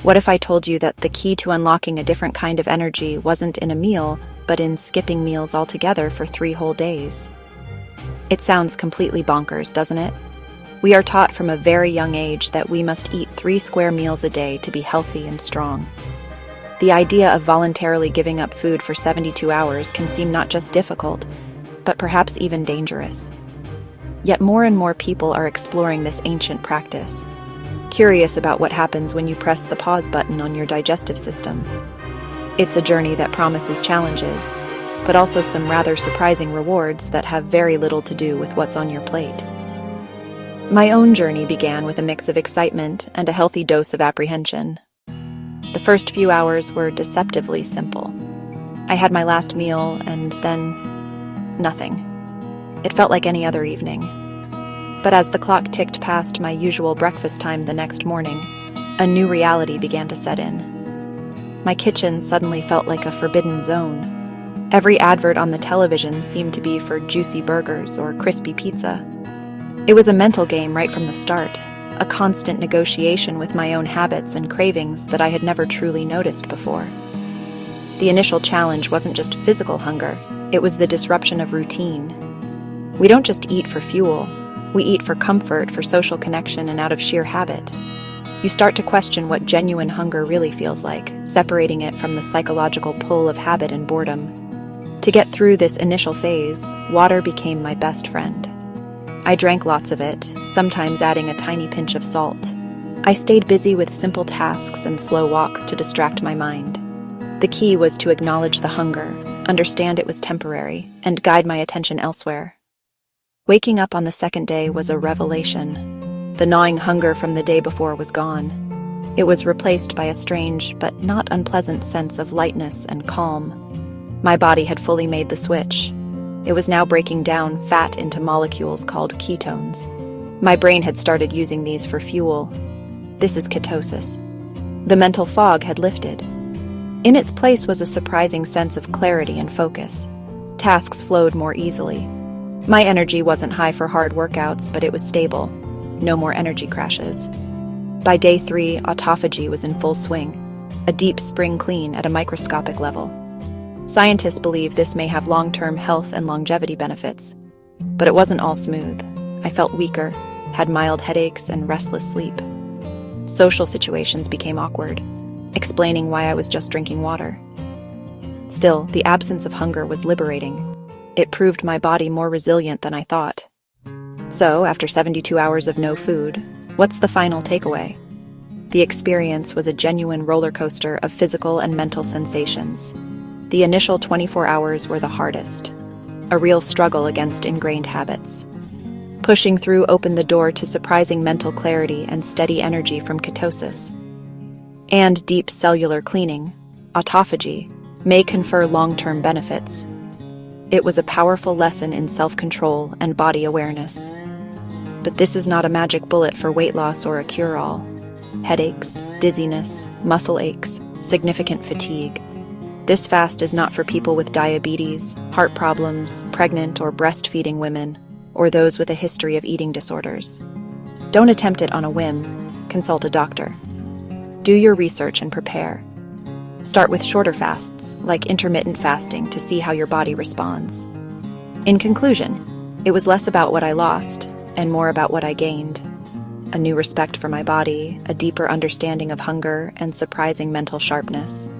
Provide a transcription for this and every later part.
What if I told you that the key to unlocking a different kind of energy wasn't in a meal, but in skipping meals altogether for 3 whole days? It sounds completely bonkers, doesn't it? We are taught from a very young age that we must eat 3 square meals a day to be healthy and strong. The idea of voluntarily giving up food for 72 hours can seem not just difficult, but perhaps even dangerous. Yet more and more people are exploring this ancient practice, curious about what happens when you press the pause button on your digestive system. It's a journey that promises challenges, but also some rather surprising rewards that have very little to do with what's on your plate. My own journey began with a mix of excitement and a healthy dose of apprehension. The first few hours were deceptively simple. I had my last meal and then nothing. It felt like any other evening. But as the clock ticked past my usual breakfast time the next morning, a new reality began to set in. My kitchen suddenly felt like a forbidden zone. Every advert on the television seemed to be for juicy burgers or crispy pizza. It was a mental game right from the start, a constant negotiation with my own habits and cravings that I had never truly noticed before. The initial challenge wasn't just physical hunger, it was the disruption of routine. We don't just eat for fuel, we eat for comfort, for social connection, and out of sheer habit. You start to question what genuine hunger really feels like, separating it from the psychological pull of habit and boredom. To get through this initial phase, water became my best friend. I drank lots of it, sometimes adding a tiny pinch of salt. I stayed busy with simple tasks and slow walks to distract my mind. The key was to acknowledge the hunger, understand it was temporary, and guide my attention elsewhere. Waking up on the second day was a revelation. The gnawing hunger from the day before was gone. It was replaced by a strange but not unpleasant sense of lightness and calm. My body had fully made the switch. It was now breaking down fat into molecules called ketones. My brain had started using these for fuel. This is ketosis. The mental fog had lifted. In its place was a surprising sense of clarity and focus. Tasks flowed more easily. My energy wasn't high for hard workouts, but it was stable. No more energy crashes. By day 3, autophagy was in full swing, a deep spring clean at a microscopic level. Scientists believe this may have long-term health and longevity benefits. But it wasn't all smooth. I felt weaker, had mild headaches and restless sleep. Social situations became awkward, explaining why I was just drinking water. Still, the absence of hunger was liberating. It proved my body more resilient than I thought. So, after 72 hours of no food, what's the final takeaway? The experience was a genuine roller coaster of physical and mental sensations. The initial 24 hours were the hardest, a real struggle against ingrained habits. Pushing through opened the door to surprising mental clarity and steady energy from ketosis. And deep cellular cleaning, autophagy, may confer long-term benefits. It was a powerful lesson in self-control and body awareness. But this is not a magic bullet for weight loss or a cure-all. Headaches, dizziness, muscle aches, significant fatigue. This fast is not for people with diabetes, heart problems, pregnant or breastfeeding women, or those with a history of eating disorders. Don't attempt it on a whim. Consult a doctor. Do your research and prepare. Start with shorter fasts, like intermittent fasting, to see how your body responds. In conclusion, it was less about what I lost and more about what I gained. A new respect for my body, a deeper understanding of hunger, and surprising mental sharpness.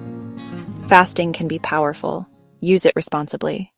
Fasting can be powerful. Use it responsibly.